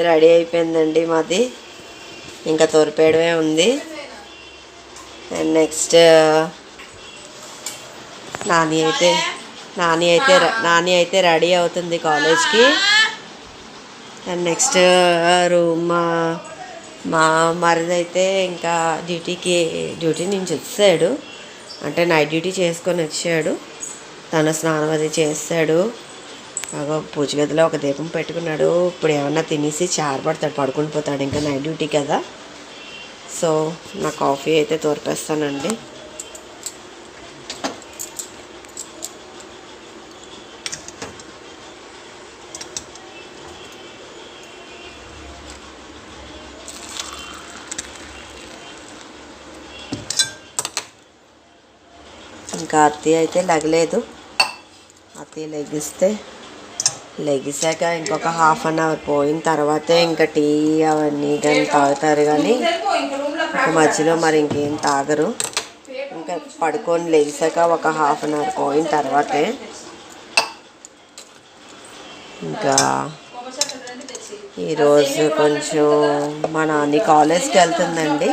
Ready అయిపోయిందండి మాది, ఇంకా తోరిపేయడమే ఉంది. అండ్ నెక్స్ట్ నాని అయితే రెడీ అవుతుంది కాలేజ్కి. అండ్ నెక్స్ట్ రూమ్ మా మరిదైతే ఇంకా డ్యూటీ నుంచి వచ్చాడు, అంటే నైట్ డ్యూటీ చేసుకొని వచ్చాడు. తను స్నానం అది చేస్తాడు. పూజ గదిలో ఒక దీపం పెట్టుకున్నాడు. ఇప్పుడు ఏమన్నా తినేసి చారపడతాడు, పడుకుని పోతాడు, ఇంకా నైట్ డ్యూటీ కదా. సో నా కాఫీ అయితే తోర్పేస్తానండి. ఇంకా అత్తయ్య అయితే లెగలేదు. అత్తయ్య లెగిసాక ఇంకొక హాఫ్ అన్ అవర్ పోయిన తర్వాతే ఇంకా టీ అవన్నీ కానీ తాగుతారు. కానీ ఇంకా మధ్యలో మరి ఇంకేం తాగరు. ఇంకా పడుకొని లెగిసాక ఒక హాఫ్ అన్ అవర్ పోయిన తర్వాతే. ఇంకా ఈరోజు కొంచెం మా నాన్న కాలేజ్కి వెళ్తుందండి.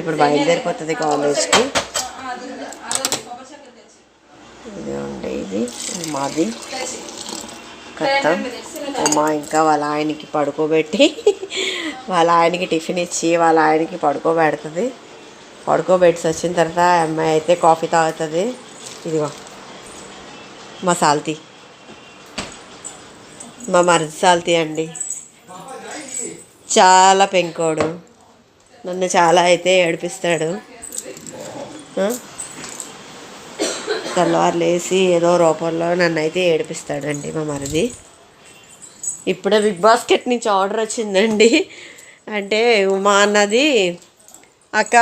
ఇప్పుడు బయలుదేరిపోతుంది కాలేజ్కి. ఇది మాది కథ. మా ఇంకా వాళ్ళ ఆయనకి పడుకోబెట్టి వాళ్ళ ఆయనకి టిఫిన్ ఇచ్చి వాళ్ళ ఆయనకి పడుకోబెడుతుంది. పడుకోబెట్టి వచ్చిన తర్వాత అమ్మాయి అయితే కాఫీ తాగుతుంది. ఇదిగో మా సాల్తీ, మా మరిది సాల్తీ అండి. చాలా పెంకోడు, నన్ను చాలా అయితే ఏడిపిస్తాడు. తెల్లవారు లేసి ఏదో రూపంలో నన్ను అయితే ఏడిపిస్తాడండి మా మరిది. ఇప్పుడే బిగ్ బాస్కెట్ నుంచి ఆర్డర్ వచ్చిందండి. అంటే ఉమా అన్నది, అక్క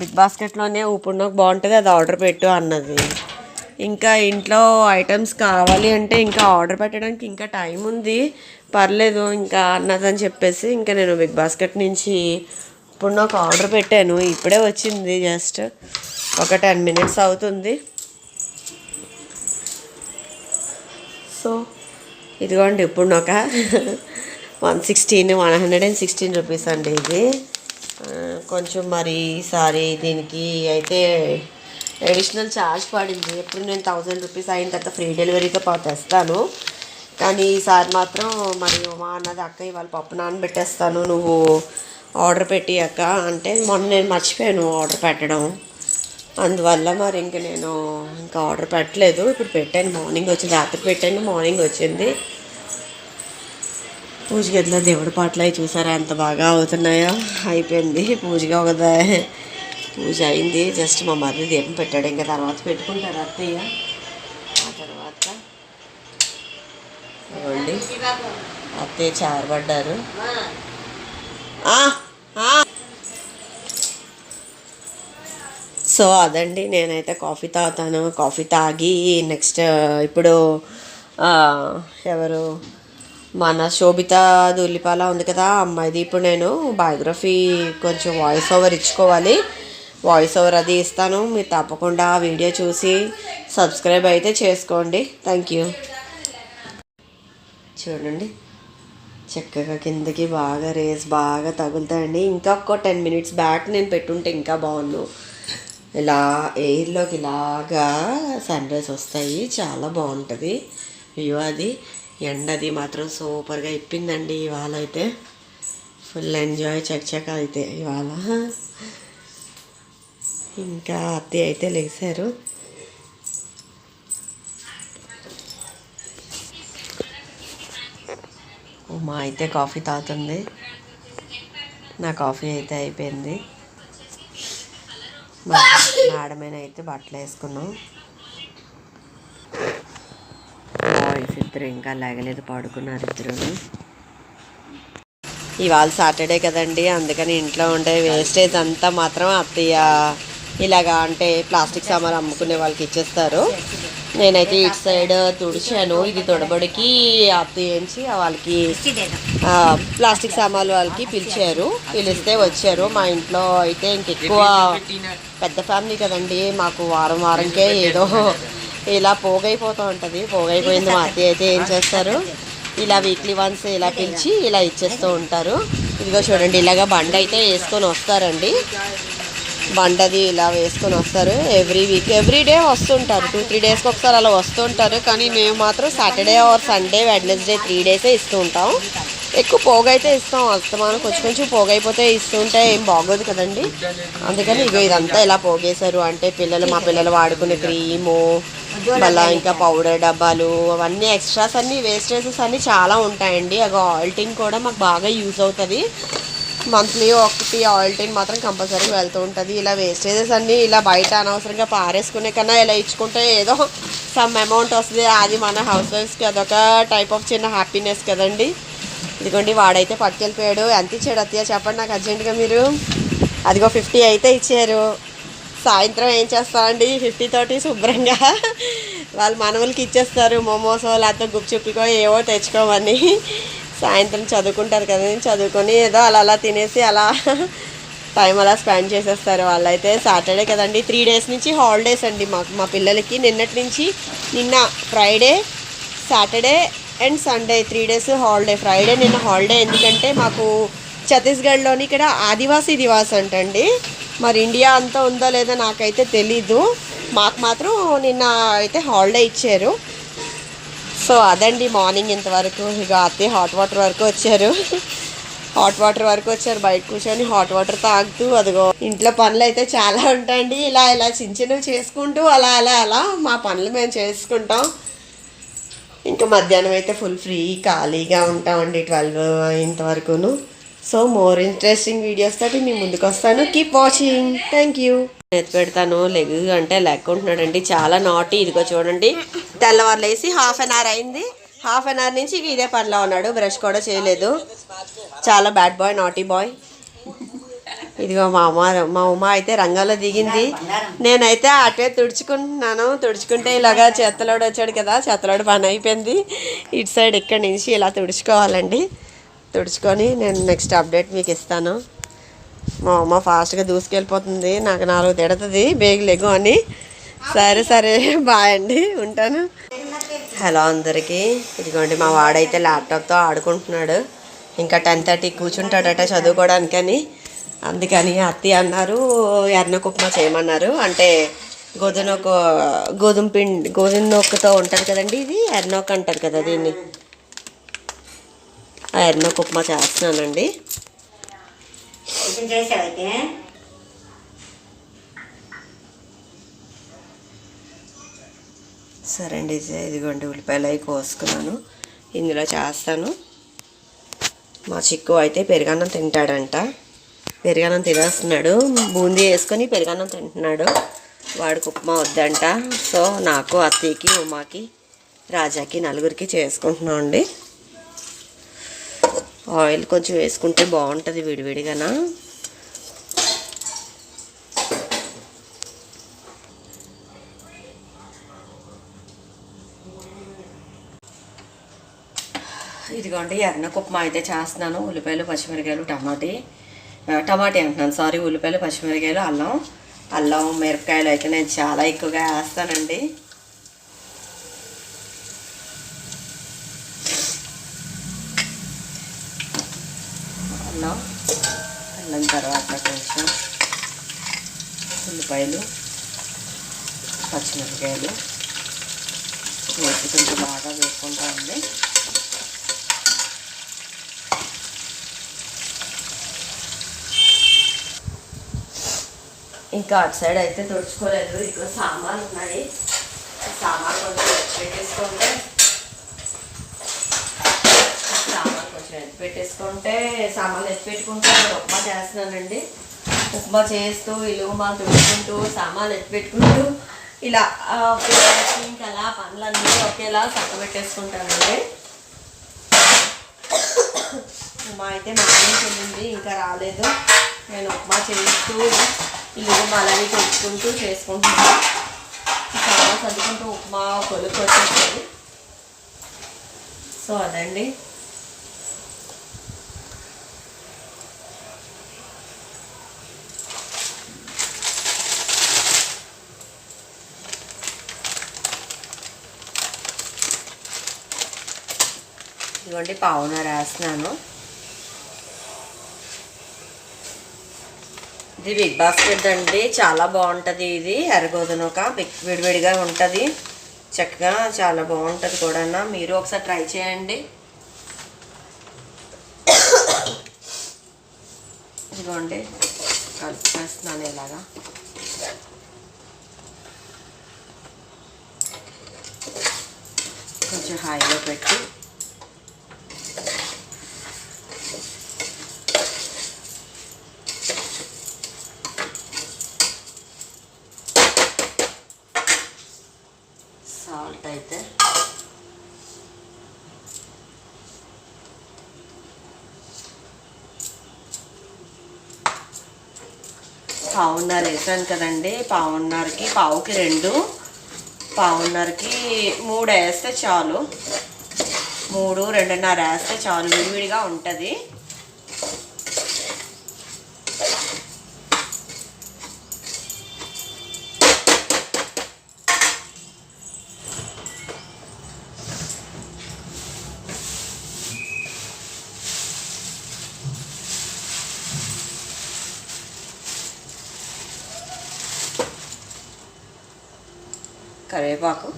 బిగ్ బాస్కెట్లోనే ఉప్పుడునొక బాగుంటుంది, అది ఆర్డర్ పెట్టు అన్నది. ఇంకా ఇంట్లో ఐటమ్స్ కావాలి అంటే ఇంకా ఆర్డర్ పెట్టడానికి ఇంకా టైం ఉంది, పర్లేదు ఇంకా అన్నదని చెప్పేసి ఇంకా నేను బిగ్ బాస్కెట్ నుంచి ఉప్పుడునొక ఆర్డర్ పెట్టాను. ఇప్పుడే వచ్చింది, జస్ట్ ఒక 10 minutes అవుతుంది. సో ఇదిగోండి ఇప్పుడు ఒక 116 రూపీస్ అండి ఇది. కొంచెం మరి ఈసారి దీనికి అయితే అడిషనల్ ఛార్జ్ పడింది. ఎప్పుడు నేను 1000 రూపీస్ అయిన తర్వాత ఫ్రీ డెలివరీతో తెస్తాను. కానీ ఈసారి మాత్రం మరి మా అన్నది, అక్క ఇవాళ పప్పు నానబెట్టేస్తాను, నువ్వు ఆర్డర్ పెట్టి అక్క అంటే, మొన్న నేను మర్చిపోయాను ఆర్డర్ పెట్టడం. అందువల్ల మరి ఇంక నేను ఇంకా ఆర్డర్ పెట్టలేదు. ఇప్పుడు పెట్టాను, మార్నింగ్ వచ్చింది, రాత్రి పెట్టాను, మార్నింగ్ వచ్చింది. పూజ గదిలో దేవుడి పాటలు అవి చూసారా ఎంత బాగా అవుతున్నాయో. అయిపోయింది పూజగా పూజ అయింది. జస్ట్ మా మరిది దీపం పెట్టాడు, ఇంకా తర్వాత పెట్టుకుంటారు అత్తయ్య. ఆ తర్వాత ఇవ్వండి అత్తయ్య చారబడ్డారు. సో అదండి, నేనైతే కాఫీ తాగుతాను. కాఫీ తాగి నెక్స్ట్ ఇప్పుడు ఎవరు మన శోభిత దుల్లిపాల ఉంది కదా అమ్మాయిది, ఇప్పుడు నేను బయోగ్రఫీ కొంచెం వాయిస్ ఓవర్ ఇచ్చుకోవాలి. వాయిస్ ఓవర్ అది ఇస్తాను. మీరు తప్పకుండా ఆ వీడియో చూసి సబ్స్క్రైబ్ అయితే చేసుకోండి. Thank you. చూడండి చక్కగా కిందకి బాగా రేస్ బాగా తగులుతాయండి. ఇంకా ఒక 10 minutes బ్యాక్ నేను పెట్టుంటే ఇంకా బాగుండు. ఇలా ఎయిర్లోకి ఇలాగా సన్ రైజ్ వస్తాయి, చాలా బాగుంటుంది వ్యూ. అది ఎండది మాత్రం సూపర్గా ఇప్పిందండి ఇవాళ అయితే. ఫుల్ ఎంజాయ్ చకచక అయితే ఇవాళ. ఇంకా అత్తయ్య అయితే లేచారు. ఉమా అయితే కాఫీ తాగుతుంది. నా కాఫీ అయితే అయిపోయింది. మేడమైన అయితే బట్టలు వేసుకున్నాం. బాయ్స్ ఇద్దరు ఇంకా లేగలేదు, పడుకున్నారు ఇద్దరు. ఇవాళ సాటర్డే కదండి, అందుకని ఇంట్లో ఉండే వేస్టేజ్ అంతా మాత్రం అత్తయ్య ఇలాగా అంటే ప్లాస్టిక్ సామాన్లు అమ్ముకునే వాళ్ళకి ఇచ్చేస్తారు. నేనైతే ఇటు సైడ్ తుడిచాను. ఇది తొడబడికి అత్తయ్యించి వాళ్ళకి ప్లాస్టిక్ సామాన్లు వాళ్ళకి పిలిస్తే వచ్చారు. మా ఇంట్లో అయితే ఇంకెక్కువ పెద్ద ఫ్యామిలీ కదండి, మాకు వారంకే ఏదో ఇలా పోగైపోతూ ఉంటుంది. పోగైపోయింది. మా అత్తయ్య అయితే ఏం చేస్తారు, ఇలా వీక్లీ వన్స్ ఇలా పిలిచి ఇలా ఇచ్చేస్తూ ఉంటారు. ఇదిగో చూడండి, ఇలాగ బండి అయితే వేసుకొని వస్తారండి. బండది ఇలా వేసుకొని వస్తారు. ఎవ్రీ వీక్ ఎవ్రీ డే వస్తుంటారు. 2-3 డేస్కి ఒకసారి అలా వస్తుంటారు. కానీ మేము మాత్రం సాటర్డే ఆర్ సండే వెడ్నెస్డే 3 డేసే ఇస్తూ ఉంటాం. ఎక్కువ పోగైతే ఇస్తాం. అస్తమానం కొంచెం పోగైపోతే ఇస్తుంటే ఏం బాగోదు కదండి. అందుకని ఇగో ఇదంతా ఇలా పోగేశారు. అంటే మా పిల్లలు వాడుకునే క్రీము, మళ్ళీ ఇంకా పౌడర్ డబ్బాలు, అవన్నీ ఎక్స్ట్రాస్ అన్నీ వేస్టేజెస్ అన్నీ చాలా ఉంటాయండి. అగో ఆయిల్ టిన్ కూడా మాకు బాగా యూజ్ అవుతుంది. మంత్లీ ఒకటి ఆయిల్ టిన్ మాత్రం కంపల్సరీ వెళ్తూ ఉంటుంది. ఇలా వేస్టేజెస్ అన్నీ ఇలా బయట అనవసరంగా పారేసుకునే కన్నా ఇలా ఇచ్చుకుంటే ఏదో సమ్ అమౌంట్ వస్తుంది. అది మన హౌస్ వైఫ్స్కి అదొక టైప్ ఆఫ్ చిన్న హ్యాపీనెస్ కదండి. ఇదిగోండి, వాడైతే పట్టుకెళ్ళిపోయాడు. ఎంత ఇచ్చాడు అత్తయ్య చెప్పండి నాకు అర్జెంటుగా మీరు. అదిగో 50 అయితే ఇచ్చారు. సాయంత్రం ఏం చేస్తామండి 50 తోటి శుభ్రంగా వాళ్ళు మనవలకి ఇచ్చేస్తారు. మోమోసో లేకపోతే గుప్చుప్పికో ఏవో తెచ్చుకోమని. సాయంత్రం చదువుకుంటారు కదా, చదువుకొని ఏదో అలా తినేసి అలా టైం అలా స్పెండ్ చేసేస్తారు. వాళ్ళైతే సాటర్డే కదండి, 3 డేస్ నుంచి హాలిడేస్ అండి మా పిల్లలకి. నిన్న Friday, Saturday and Sunday 3 days holiday. Friday నిన్న హాలిడే ఎందుకంటే మాకు ఛత్తీస్గఢ్లోని ఇక్కడ ఆదివాసీ దివాస్ అంటండి. మరి ఇండియా అంతా ఉందో లేదో నాకైతే తెలీదు. మాకు మాత్రం నిన్న అయితే హాలిడే ఇచ్చారు. సో అదండి మార్నింగ్ ఇంతవరకు. ఇక అత్తయ్య హాట్ వాటర్ వరకు వచ్చారు. బయట కూర్చొని హాట్ వాటర్ తాగుతూ అదిగో ఇంట్లో పనులు అయితే చాలా ఉంటాయండి. ఇలా చిన్నవి చేసుకుంటూ అలా మా పనులు మేము చేసుకుంటాం. ఇంకా మధ్యాహ్నం అయితే ఫుల్ ఫ్రీ ఖాళీగా ఉంటామండి 12 ఇంతవరకును. సో మోర్ ఇంట్రెస్టింగ్ వీడియోస్ తోటి మీ ముందుకు వస్తాను. Keep watching. Thank you. ఎత్తి పెడతాను. లెగ్ అంటే లెక్కుంటున్నాడండి, చాలా నాటి. ఇదిగో చూడండి, తెల్లవారు లేసి హాఫ్ అన్ అవర్ అయింది. హాఫ్ అన్ అవర్ నుంచి ఇదే పనిలో ఉన్నాడు. బ్రష్ కూడా చేయలేదు. చాలా బ్యాడ్ బాయ్, నాటీ బాయ్. ఇదిగో మా ఉమ అయితే రంగంలో దిగింది. నేనైతే అటే తుడుచుకుంటున్నాను. తుడుచుకుంటే ఇలాగా చెత్తలోడు వచ్చాడు కదా, చెత్తలోడు పని అయిపోయింది. ఇటు సైడ్ ఇక్కడి నుంచి ఇలా తుడుచుకోవాలండి. తుడుచుకొని నేను నెక్స్ట్ అప్డేట్ మీకు ఇస్తాను. మా అమ్మ ఫాస్ట్గా దూసుకెళ్ళిపోతుంది. నాకు 4 తిడుతుంది బేగలేగు అని. సరే బాయ్ అండి, ఉంటాను. హలో అందరికీ. ఇదిగోండి, మా వాడైతే ల్యాప్టాప్తో ఆడుకుంటున్నాడు. ఇంకా 10:30 కూర్చుంటాడట చదువుకోవడానికని. అందుకని అత్తయ్య అన్నారు ఎర్నకు ఉప్మా చేయమన్నారు. అంటే గోధుమ నొక్కతో ఉంటుంది కదండి, ఇది ఎర్నొక్ అంటారు కదా దీన్ని. ఆ ఎర్నకు ఉప్మా చేస్తున్నానండి. సరే అండి, ఇదిగోండి ఉల్లిపాయలు అవి కోసుకున్నాను, ఇందులో చేస్తాను. మా చిక్కు అయితే పెరుగన్నం తింటాడంట. పెరుగన్నం తినేస్తున్నాడు. బూందీ వేసుకొని పెరుగన్నం తింటున్నాడు. వాడికి ఉప్మా వద్దంట. సో నాకు, అత్తయ్యకి, ఉమాకి, రాజాకి నలుగురికి చేసుకుంటున్నాం అండి. ఆయిల్ కొంచెం వేసుకుంటే బాగుంటుంది విడివిడిగానా. ఇదిగోండి ఎర్నకు ఉప్మా అయితే చేస్తున్నాను. ఉల్లిపాయలు, పచ్చిమిరకాయలు, టమాటీ అంటున్నాను, సారీ, ఉల్లిపాయలు, పచ్చిమిరకాయలు, అల్లం, మిరపకాయలు అయితే నేను చాలా ఎక్కువగా వేస్తానండి. అల్లం తర్వాత కొంచెం ఉల్లిపాయలు, పచ్చిమిరపకాయలు వేసి కొంచెం బాగా వేసుకుంటామండి. ఇంకా అటు సైడ్ అయితే తుడుచుకోలేదు. ఇక్కడ సామాన్లు ఉన్నాయి. సామాన్ కొంచెం పెట్టేసుకుంటే సామాన్లు ఎత్తి పెట్టుకుంటే ఉప్మా చేస్తున్నానండి. ఉప్మా చేస్తూ ఇలుగుమా తుడుచుకుంటూ సామాన్లు ఎత్తి పెట్టుకుంటూ ఇలా ఇంకా అలా పనులన్నీ ఒకేలా చక్కబెట్టేసుకుంటానండి. ఉప్మా అయితే మార్నింగ్ వెళ్ళింది, ఇంకా రాలేదు. నేను ఉప్మా చేస్తూ ఇలుగుమా అలాగే తెచ్చుకుంటూ చేసుకుంటున్నాను. చాలా చదువుకుంటూ ఉప్మా కొలుకు వచ్చేస్తుంది. సో అదండి. ఇదిగోండి పావున్నర వేస్తున్నాను. ఇది బిగ్ బాస్కెట్ అండి, చాలా బాగుంటుంది. ఇది ఎర్రగోధునక విడివిడిగా ఉంటుంది, చక్కగా చాలా బాగుంటుంది కూడా. మీరు ఒకసారి ట్రై చేయండి. ఇదిగోండి కలిపేస్తున్నాను ఇలాగా. కొంచెం హైలో పెట్టి సాల్ట్ అయితే పావున్నర వేసాను కదండి. పావున్నరకి పావుకి 2, పావున్నరకి 3 వేస్తే చాలు. 3, 2.5 వేస్తే చాలు, విడివిడిగా ఉంటుంది. కరివేపాకు,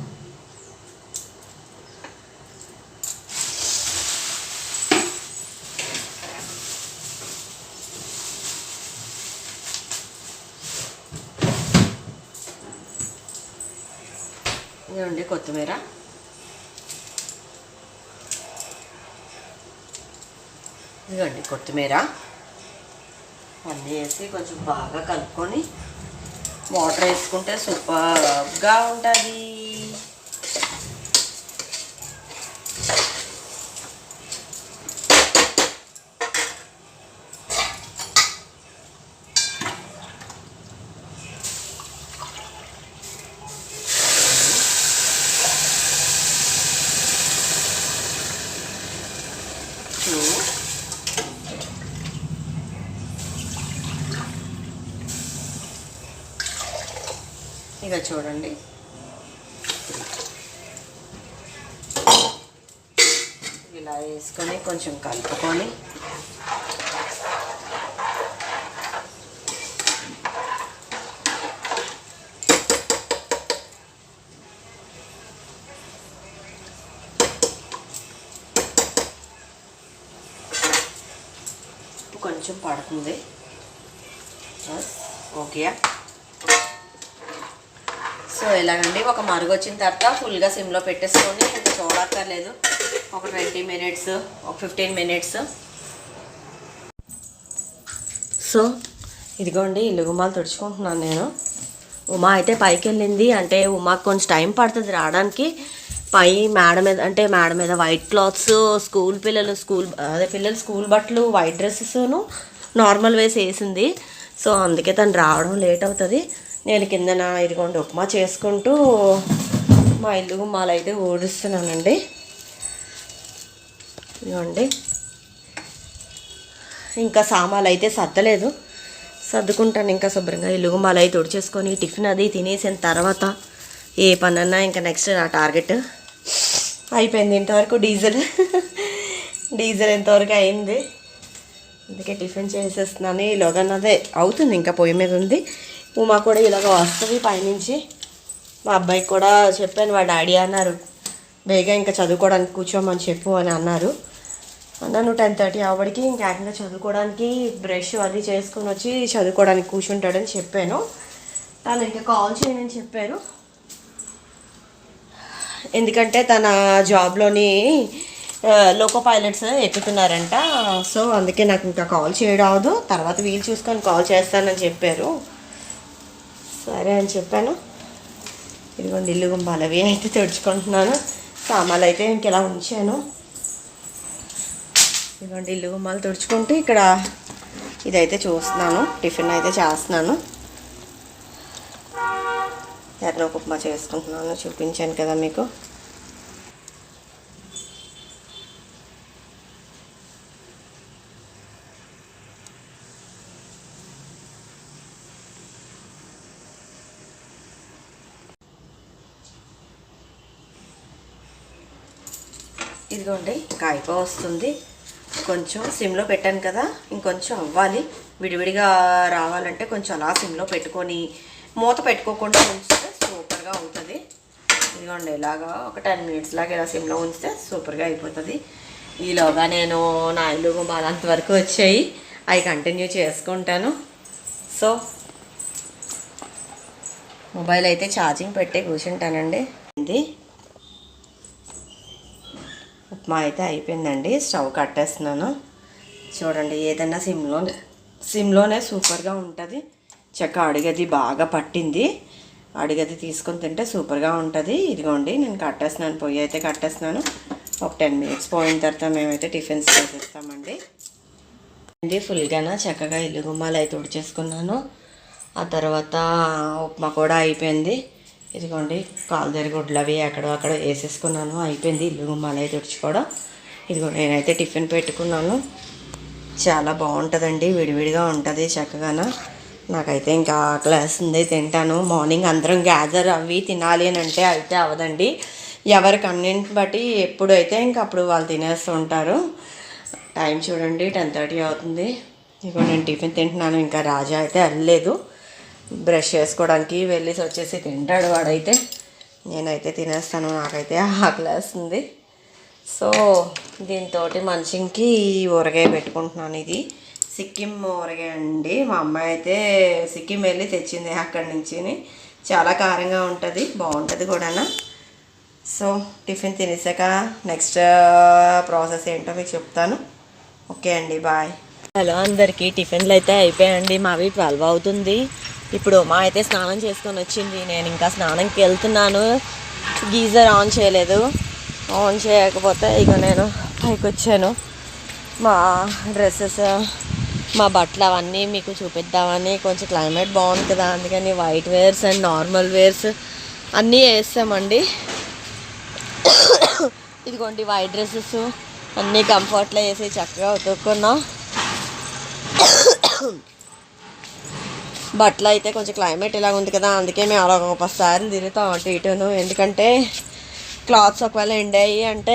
ఇదిగోండి కొత్తిమీర, ఇదిగోండి కొత్తిమీర అన్నీ వేసి కొంచెం బాగా కలుపుకొని వాటర్ వేసుకుంటే సూపర్గా ఉంటుంది. ఇక చూడండి ఇలా వేసుకొని కొంచెం కలుపుకొని కొంచెం పడుతుంది. ఓకే, సో ఇలాగండి. ఒక మరుగు వచ్చిన తర్వాత ఫుల్గా సిమ్లో పెట్టేసుకొని ఇంకా చూడక్కర్లేదు. ఒక 20 మినిట్స్, ఒక 15 మినిట్స్. సో ఇదిగోండి ఇల్లు గుమ్మాలు తుడుచుకుంటున్నాను నేను. ఉమా అయితే పైకి వెళ్ళింది. అంటే ఉమాకు కొంచెం టైం పడుతుంది రావడానికి. పై మేడ మీద, అంటే మేడ మీద వైట్ క్లాత్స్, పిల్లలు స్కూల్ బట్టలు, వైట్ డ్రెస్సెస్ను నార్మల్ వేసి వేసింది. సో అందుకే తను రావడం లేట్ అవుతుంది. నేను కిందన ఇదిగోండి ఉప్మా చేసుకుంటూ మా ఇల్లు గుమ్మాలు అయితే ఊడుస్తున్నానండి. ఇదిగోండి ఇంకా సామాన్లు అయితే సర్దలేదు, సర్దుకుంటాను ఇంకా శుభ్రంగా. ఇల్లు గుమ్మాలు అయితే తుడిచేసుకొని టిఫిన్ అది తినేసిన తర్వాత ఏ పనన్నా ఇంకా నెక్స్ట్ నా టార్గెట్ అయిపోయింది. ఇంతవరకు డీజిల్ ఎంతవరకు అయింది, అందుకే టిఫిన్ చేసేస్తున్నాను. ఈలోగా అదే అవుతుంది, ఇంకా పొయ్యి మీద ఉంది. ఉమా కూడా ఇలాగ వస్తుంది పైనుంచి. మా అబ్బాయికి కూడా చెప్పాను, వాళ్ళ డాడీ అన్నారు బేగా ఇంకా చదువుకోవడానికి కూర్చోమని చెప్పు అని అన్నారు. నువ్వు 10:30 అవ్వడికి ఇంకా ఏకంగా చదువుకోవడానికి బ్రష్ అది చేసుకొని వచ్చి చదువుకోవడానికి కూర్చుంటాడని చెప్పాను. తను ఇంకా కాల్ చేయనని చెప్పారు, ఎందుకంటే తన జాబ్లోని లోకో పైలట్స్ ఎక్కుతున్నారంట. సో అందుకే నాకు ఇంకా కాల్ చేయడం అవదు, తర్వాత వీలు చూసుకొని కాల్ చేస్తానని చెప్పారు. సరే అని చెప్పాను. ఇదిగోండి ఇల్లు గుమ్మాలు అవి అయితే తుడుచుకుంటున్నాను. సామాన్లు అయితే ఇంకెలా ఉంచాను. ఇదిగోండి ఇల్లు గుమ్మాలు తుడుచుకుంటూ ఇక్కడ ఇదైతే చూస్తున్నాను, టిఫిన్ అయితే చేస్తున్నాను. ఎర్ర ఉప్మా చేసుకుంటున్నాను, చూపించాను కదా మీకు. ఇదిగోండి ఇంకా వస్తుంది. కొంచెం సిమ్లో పెట్టాను కదా, ఇంకొంచెం అవ్వాలి. విడివిడిగా రావాలంటే కొంచెం అలా సిమ్లో పెట్టుకొని మూత పెట్టుకోకుండా ఉంచితే సూపర్గా అవుతుంది. ఇదిగోండి ఇలాగా ఒక 10 minutes లాగా ఇలా సిమ్లో ఉంచితే సూపర్గా అయిపోతుంది. ఈలోగా నేను నా ఇల్లు అంతవరకు వచ్చాయి, అవి కంటిన్యూ చేసుకుంటాను. సో మొబైల్ అయితే ఛార్జింగ్ పెట్టి కూర్చుంటానండి. ఇది ఉప్మా అయితే అయిపోయిందండి. స్టవ్ కట్టేస్తున్నాను. చూడండి ఏదైనా సిమ్లోనే సూపర్గా ఉంటుంది. చెక్క అడిగది బాగా పట్టింది. అడిగది తీసుకొని తింటే సూపర్గా ఉంటుంది. ఇదిగోండి నేను కట్టేస్తున్నాను, పొయ్యి అయితే కట్టేస్తున్నాను. ఒక 10 minutes పోయిన తర్వాత మేమైతే టిఫిన్స్ చేసేస్తామండి. ఫుల్గానా చక్కగా ఇల్లు గుమ్మాలు అయితే తుడిచేసుకున్నాను. ఆ తర్వాత ఉప్మా కూడా అయిపోయింది. ఇదిగోండి కాలుదేరి గుడ్లు అవి అక్కడ వేసేసుకున్నాను. అయిపోయింది ఇల్లు గుమ్మాలు అయితే తుడుచుకోవడం. ఇదిగో నేనైతే టిఫిన్ పెట్టుకున్నాను. చాలా బాగుంటుందండి, విడివిడిగా ఉంటుంది చక్కగాను. నాకైతే ఇంకా ఆకలేస్తుంది ఉంది, తింటాను. మార్నింగ్ అందరం గ్యాదర్ అవి తినాలి అని అంటే అయితే అవ్వదండి. ఎవరి కన్వీనియంట్ బట్టి ఎప్పుడైతే ఇంకా అప్పుడు వాళ్ళు తినేస్తూ ఉంటారు. టైం చూడండి 10:30 అవుతుంది. ఇదిగో నేను టిఫిన్ తింటున్నాను. ఇంకా రాజా అయితే వెళ్ళలేదు, బ్రష్ చేసుకోవడానికి వెళ్ళేసి వచ్చేసి తింటాడు వాడైతే. నేనైతే తినేస్తాను, నాకైతే ఆకలేస్తుంది. సో దీంతో మనిషికి ఊరగాయ పెట్టుకుంటున్నాను. ఇది సిక్కిం ఊరగాయ అండి. మా అమ్మాయి అయితే సిక్కిం వెళ్ళి తెచ్చింది అక్కడి నుంచి. చాలా కారంగా ఉంటుంది, బాగుంటుంది కూడా. సో టిఫిన్ తినేసాక నెక్స్ట్ ప్రాసెస్ ఏంటో మీకు చెప్తాను. ఓకే అండి, బాయ్. హలో అందరికీ, టిఫిన్లు అయితే అయిపోయాయండి. మావి 12 అవుతుంది. ఇప్పుడు మా అయితే స్నానం చేసుకొని వచ్చింది. నేను ఇంకా స్నానంకి వెళ్తున్నాను. గీజర్ ఆన్ చేయలేదు. ఆన్ చేయకపోతే ఇక నేను పైకి వచ్చాను. మా డ్రెస్సెస్, మా బట్టలు అవన్నీ మీకు చూపిద్దామని. కొంచెం క్లైమేట్ బాగుంది కదా, అందుకని white wears and normal wears అన్నీ వేస్తామండి. ఇదిగోండి వైట్ డ్రెస్సెస్ అన్నీ కంఫర్ట్లో వేసి చక్కగా ఉతుక్కున్నాం. బట్టలు అయితే కొంచెం క్లైమేట్ ఇలా ఉంది కదా, అందుకే మేము అలా ఒకసారి తిరుగుతాం అటు ఇటును. ఎందుకంటే క్లాత్స్ ఒకవేళ ఎండాయి అంటే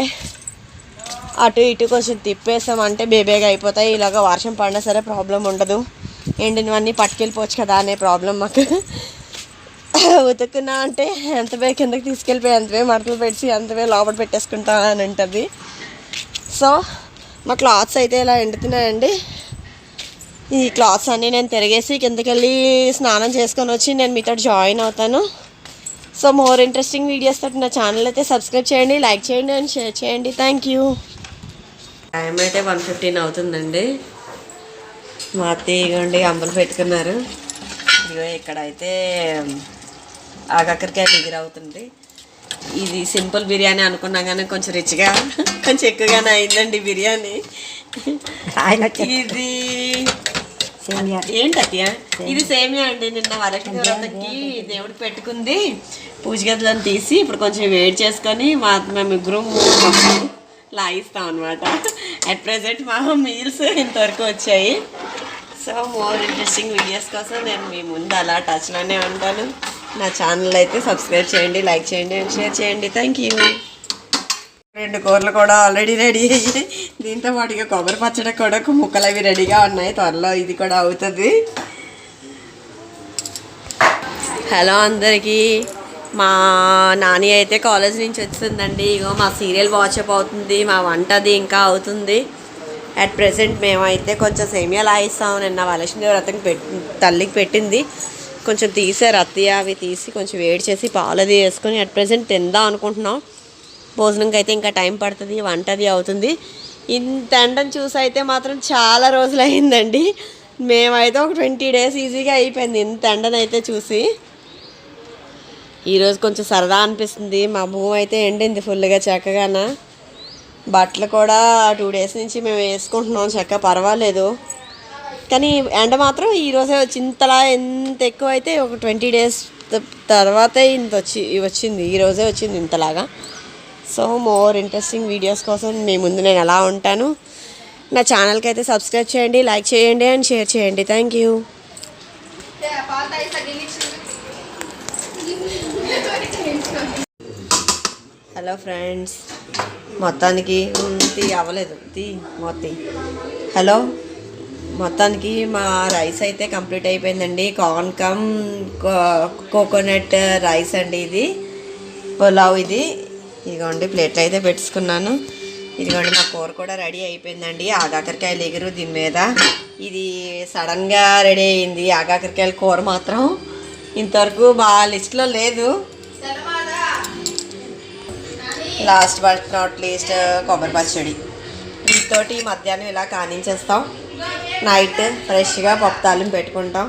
అటు ఇటు కొంచెం తిప్పేసామంటే బేబేగా అయిపోతాయి. ఇలాగ వర్షం పడినా సరే ప్రాబ్లం ఉండదు, ఎండినవన్నీ పట్టుకెళ్ళిపోవచ్చు కదా అనే ప్రాబ్లం మాకు. ఉతుక్కున్నా అంటే ఎంతవే కిందకి తీసుకెళ్ళిపోయి ఎంతవే మడతలు పెట్టి ఎంతవే లోపల పెట్టేసుకుంటా అని ఉంటుంది. సో మా క్లాత్స్ అయితే ఇలా ఎండుతున్నాయండి. ఈ క్లాత్స్ అన్నీ నేను తిరిగేసి కిందకి వెళ్ళి స్నానం చేసుకొని వచ్చి నేను మీతో జాయిన్ అవుతాను. సో మోర్ ఇంట్రెస్టింగ్ వీడియోస్ తోటి నా ఛానల్ అయితే సబ్స్క్రైబ్ చేయండి, లైక్ చేయండి అండ్ షేర్ చేయండి. Thank you. టైం అయితే 1:15 అవుతుందండి. మా అత్తయ్య ఇవ్వండి అంబలు పెట్టుకున్నారు. ఇదిగో ఇక్కడైతే ఆకాకరకాయ దగ్గర అవుతుంది. ఇది సింపుల్ బిర్యానీ అనుకున్నా కానీ కొంచెం రిచ్గా కొంచెం ఎక్కువగానే అయిందండి బిర్యానీ. ఇది ఏంటయ్యా? ఇది సేమియా అండి. నిన్న వరలక్ష్మి వ్రతకి దేవుడికి పెట్టుకుంది. పూజ గదులను తీసి ఇప్పుడు కొంచెం వేడి చేసుకొని మేము ముగ్గురు లాగిస్తాం అనమాట. అట్ ప్రెజెంట్ మా మీల్స్ ఇంతవరకు వచ్చాయి. సో మోర్ ఇంట్రెస్టింగ్ వీడియోస్ కోసం నేను మీ ముందు అలా టచ్లోనే ఉంటాను. నా ఛానల్ అయితే సబ్స్క్రైబ్ చేయండి, లైక్ చేయండి అండ్ షేర్ చేయండి. Thank you. 2 కూరలు కూడా ఆల్రెడీ రెడీ అయ్యాయి. దీంతో పాటుగా కొబ్బరి పచ్చడి కూడా ముక్కలు అవి రెడీగా ఉన్నాయి. త్వరలో ఇది కూడా అవుతుంది. హలో అందరికీ, మా నాని అయితే కాలేజ్ నుంచి వచ్చిందండి. ఇగో మా సీరియల్ వాచప్ అవుతుంది, మా వంటది ఇంకా అవుతుంది. అట్ ప్రెసెంట్ మేమైతే కొంచెం సేమియా లాయిస్తాం. నిన్న వరలక్ష్మి వ్రతంకి తల్లికి పెట్టింది. కొంచెం తీసారు అత్తయ్య, అవి తీసి కొంచెం వేడి చేసి పాలది వేసుకొని అట్ ప్రెసెంట్ తిందాం అనుకుంటున్నాం. భోజనంకి అయితే ఇంకా టైం పడుతుంది, వంటది అవుతుంది. ఇంత ఎండను చూసి అయితే మాత్రం చాలా రోజులు అయిందండి. మేమైతే ఒక 20 days ఈజీగా అయిపోయింది ఇంత ఎండనైతే చూసి. ఈరోజు కొంచెం సరదా అనిపిస్తుంది. మా భూమి అయితే ఎండింది ఫుల్గా చక్కగాన. బట్టలు కూడా 2 days నుంచి మేము వేసుకుంటున్నాం, చక్కగా పర్వాలేదు. కానీ ఎండ మాత్రం ఈరోజే వచ్చి ఇంతలా ఎంత ఎక్కువ అయితే ఒక 20 days తర్వాతే ఇంత వచ్చింది. ఈరోజే వచ్చింది ఇంతలాగా. సో మోర్ ఇంట్రెస్టింగ్ వీడియోస్ కోసం మీ ముందు నేను ఎలా ఉంటాను. నా ఛానల్కి అయితే సబ్స్క్రైబ్ చేయండి, లైక్ చేయండి అండ్ షేర్ చేయండి. Thank you. హలో ఫ్రెండ్స్, మొత్తానికి తీ అవ్వలేదు మొత్తం. హలో, మొత్తానికి మా రైస్ అయితే కంప్లీట్ అయిపోయిందండి. కార్న్ కమ్ కోకోనట్ రైస్ అండి ఇది, పులావ్ ఇది. ఇదిగోండి ప్లేట్లు అయితే పెట్టుకున్నాను. ఇదిగోండి మా కూర కూడా రెడీ అయిపోయిందండి. ఆగాకరకాయలు ఎగురు దీని మీద. ఇది సడన్గా రెడీ అయింది. ఆగాకరకాయల కూర మాత్రం ఇంతవరకు మా లిస్ట్లో లేదు. లాస్ట్ బట్ నాట్ లీస్ట్ కొబ్బరి పచ్చడి. వీటితోటి మధ్యాహ్నం ఇలా కానించేస్తాం. నైట్ ఫ్రెష్గా పప్పు తాలింపు పెట్టుకుంటాం.